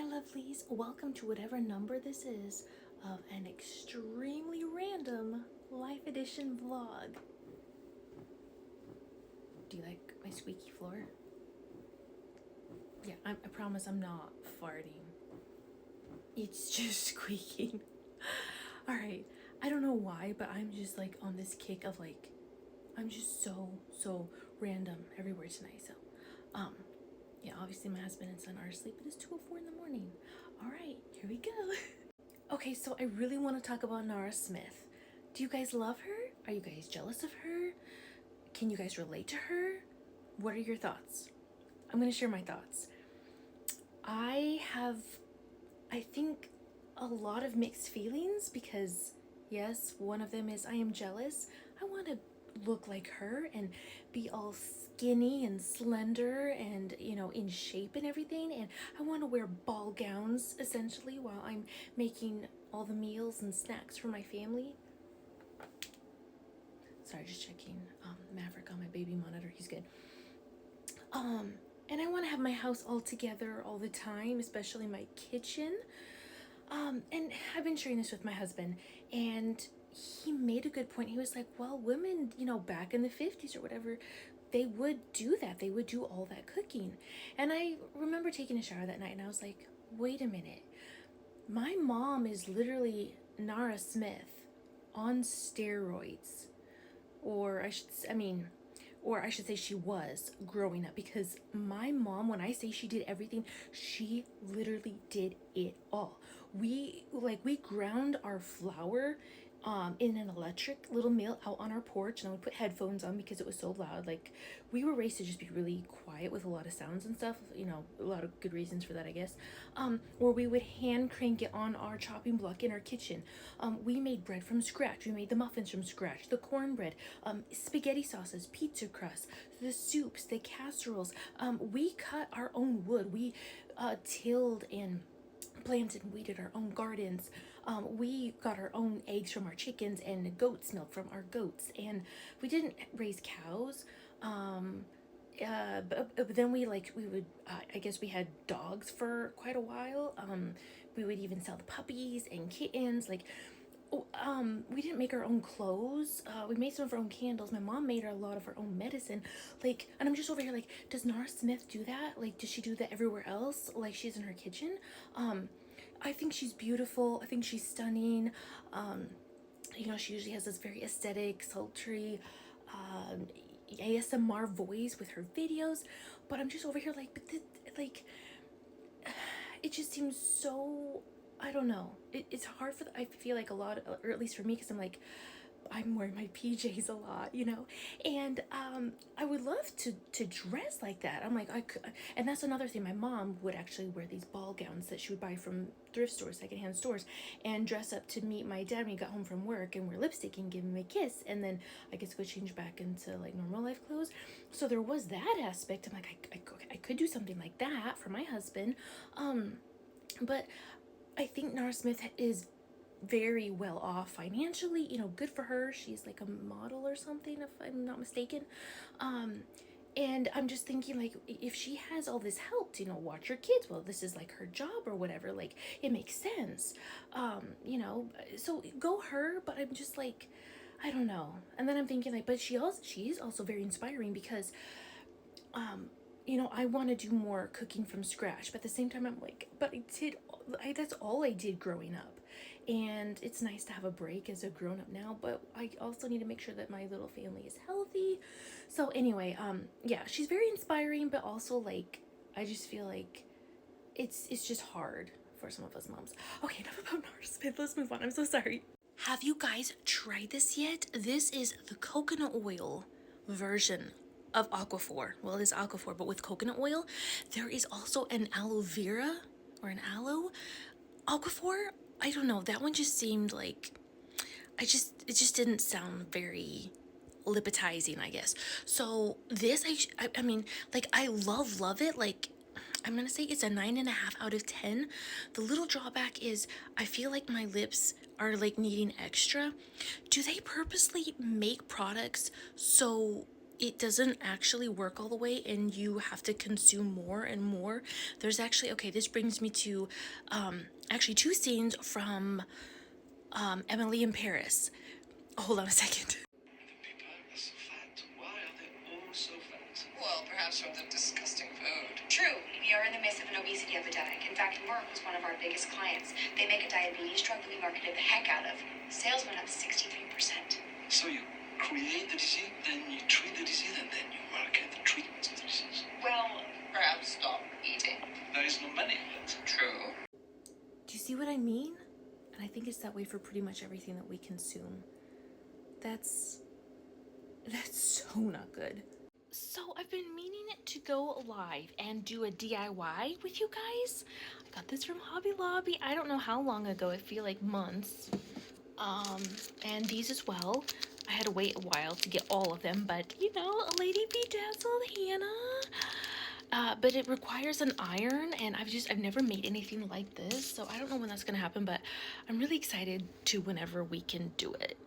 lovelies, welcome to whatever number this is of an extremely random Life Edition vlog. Do you like my squeaky floor? Yeah, I promise I'm not farting. It's just squeaking. Alright, I don't know why, but I'm just like on this kick of like, I'm just so random everywhere tonight. So, yeah, obviously my husband and son are asleep. It is 2:04 in the morning. All right, here we go. Okay, so I really want to talk about Nara Smith. Do you guys love her? Are you guys jealous of her? Can you guys relate to her? What are your thoughts? I'm going to share my thoughts. I think, a lot of mixed feelings because, yes, one of them is I am jealous. I want to look like her and be all skinny and slender and, you know, in shape and everything. And I want to wear ball gowns essentially while I'm making all the meals and snacks for my family. Sorry, just checking Maverick on my baby monitor. He's good. And I want to have my house all together all the time, especially my kitchen. And I've been sharing this with my husband, and he made a good point. He was like, well, women, you know, back in the 50s or whatever, they would do that. They would do all that cooking. And I remember taking a shower that night, and I was like, wait a minute. My mom is literally Nara Smith on steroids. Or I should say she was growing up, because my mom, when I say she did everything, she literally did it all. We ground our flour in an electric little mill out on our porch, and I would put headphones on because it was so loud. Like, we were raised to just be really quiet with a lot of sounds and stuff, you know, a lot of good reasons for that, I guess. Or we would hand crank it on our chopping block in our kitchen. We made bread from scratch. We made the muffins from scratch, the cornbread, spaghetti sauces, pizza crust, the soups, the casseroles. We cut our own wood. We tilled and planted and weeded our own gardens. We got our own eggs from our chickens and goat's milk from our goats, and we didn't raise cows. But then we would I guess we had dogs for quite a while. We would even sell the puppies and kittens. We didn't make our own clothes. We made some of our own candles. My mom made a lot of her own medicine. And I'm just over here like, does Nara Smith do that? Like, does she do that everywhere else? Like, she's in her kitchen. I think she's beautiful. I think she's stunning. You know, she usually has this very aesthetic, sultry, ASMR voice with her videos. But I'm just over here like, it just seems so, I don't know. It's hard I feel like a lot, or at least for me, because I'm wearing my PJs a lot, you know, and I would love to dress like that. I'm like, and that's another thing. My mom would actually wear these ball gowns that she would buy from thrift stores, secondhand stores, and dress up to meet my dad when he got home from work, and wear lipstick and give him a kiss, and then I guess go change back into like normal life clothes. So there was that aspect. I'm like, I could do something like that for my husband, but I think Nara Smith is very well off financially, you know, good for her. She's like a model or something, if I'm not mistaken. And I'm just thinking, like, if she has all this help to, you know, watch her kids, well, this is like her job or whatever, like, it makes sense. You know, so go her, but I'm just like, I don't know. And then I'm thinking, like, but she's also very inspiring because you know, I want to do more cooking from scratch, but at the same time I'm like, but that's all I did growing up, and it's nice to have a break as a grown-up now, but I also need to make sure that my little family is healthy. So anyway, yeah, she's very inspiring, but also like, I just feel like it's just hard for some of us moms. Okay, enough about Nara Smith. Let's move on. I'm so sorry. Have you guys tried this yet? This is the coconut oil version of Aquaphor. Well, it is Aquaphor, but with coconut oil. There is also an aloe vera or an aloe Aquaphor. I don't know. That one just seemed like, it just didn't sound very lipitizing, I guess. So this, I mean, like, I love it. Like, I'm gonna say it's a 9.5 out of 10. The little drawback is I feel like my lips are like needing extra. Do they purposely make products so it doesn't actually work all the way and you have to consume more and more. There's actually, okay, this brings me to actually two scenes from Emily in Paris. Hold on a second. People are so fat. Why are they all so fat? Well, perhaps from the disgusting food. True, we are in the midst of an obesity epidemic. In fact, Merck was one of our biggest clients. They make a diabetes drug that we marketed the heck out of. Sales went up 63%. So you create the disease, then you treat the disease, and then you market the treatment of the disease. Well, perhaps stop eating. There is no money in it. True. Do you see what I mean? And I think it's that way for pretty much everything that we consume. That's so not good. So I've been meaning to go live and do a DIY with you guys. I got this from Hobby Lobby. I don't know how long ago. I feel like months. And these as well. I had to wait a while to get all of them, but you know, a lady bedazzled Hannah. But it requires an iron, and I've never made anything like this, so I don't know when that's gonna happen, but I'm really excited to whenever we can do it.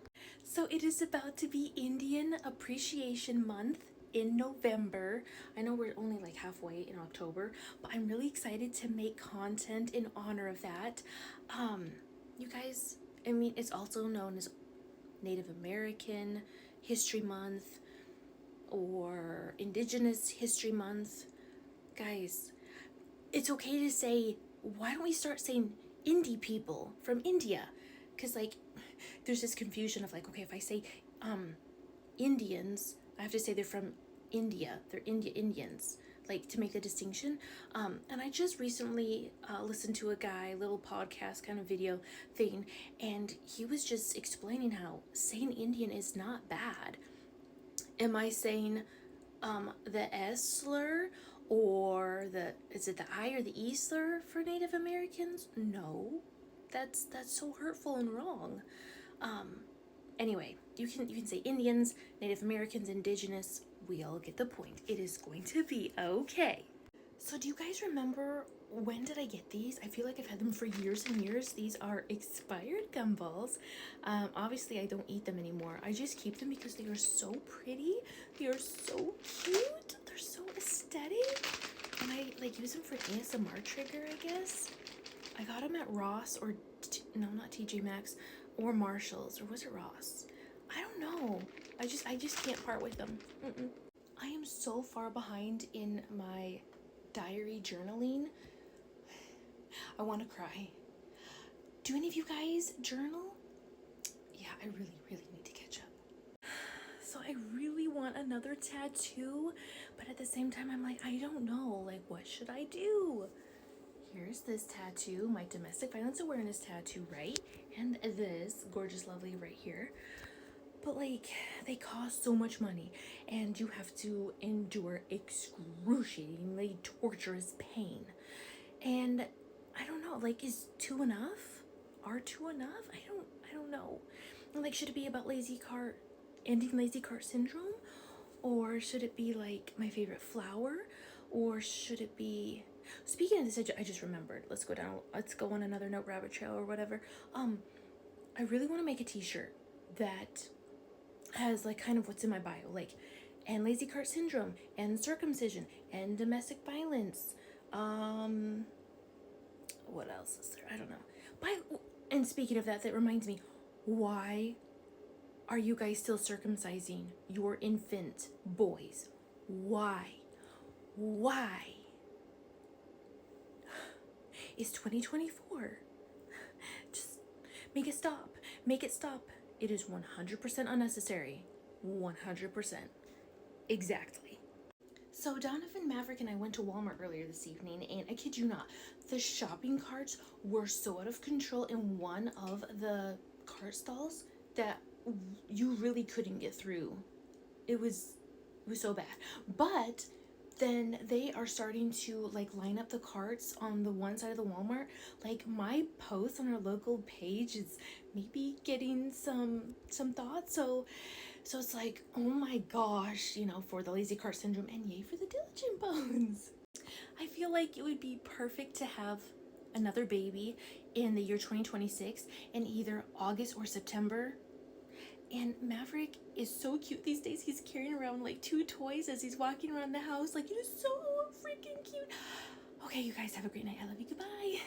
So it is about to be Indian Appreciation Month in November. I know we're only like halfway in October, but I'm really excited to make content in honor of that. You guys, I mean, it's also known as Native American History Month or Indigenous History Month. Guys, it's okay to say, why don't we start saying indie people from India? Because like there's this confusion of like, okay, if I say Indians, I have to say they're from India. They're Indians, like to make the distinction. And I just recently listened to a guy, little podcast kind of video thing, and he was just explaining how saying Indian is not bad. Am I saying the S slur or is it the I or the E slur for Native Americans? No, that's so hurtful and wrong. Anyway, you can say Indians, Native Americans, Indigenous. We all get the point. It is going to be okay. So do you guys remember, when did I get these? I feel like I've had them for years and years. These are expired gumballs. Obviously I don't eat them anymore. I just keep them because they are so pretty. They are so cute. They're so aesthetic. And I like use them for ASMR trigger, I guess. I got them at Ross or, no, not TJ Maxx, or Marshalls, or was it Ross? I don't know. I just can't part with them. I am so far behind in my diary journaling. I want to cry. Do any of you guys journal? Yeah, I really need to catch up. So I really want another tattoo, but at the same time I'm like, I don't know, like what should I do? Here's this tattoo, my domestic violence awareness tattoo, right? And this gorgeous lovely right here. But like, they cost so much money and you have to endure excruciatingly torturous pain. And I don't know, like, is two enough? Are two enough? I don't know. Like, should it be about ending lazy cart syndrome? Or should it be like my favorite flower? Or should it be, speaking of this, I just remembered, let's go on another note rabbit trail or whatever. I really want to make a t-shirt that has like kind of what's in my bio, like, and lazy cart syndrome, and circumcision, and domestic violence. What else is there? I don't know. And speaking of that, that reminds me, why are you guys still circumcising your infant boys? Why? It's 2024. Just make it stop. Make it stop. It is 100% unnecessary. 100%. Exactly. So Donovan, Maverick, and I went to Walmart earlier this evening, and I kid you not, the shopping carts were so out of control in one of the cart stalls that you really couldn't get through. It was so bad. But then they are starting to like line up the carts on the one side of the Walmart. Like, my post on our local page is maybe getting some thoughts. So it's like, oh my gosh, you know, for the lazy cart syndrome, and yay for the diligent bones. I feel like it would be perfect to have another baby in the year 2026 in either August or September. And Maverick is so cute these days. He's carrying around like 2 toys as he's walking around the house. Like, it is so freaking cute. Okay, you guys have a great night. I love you. Goodbye.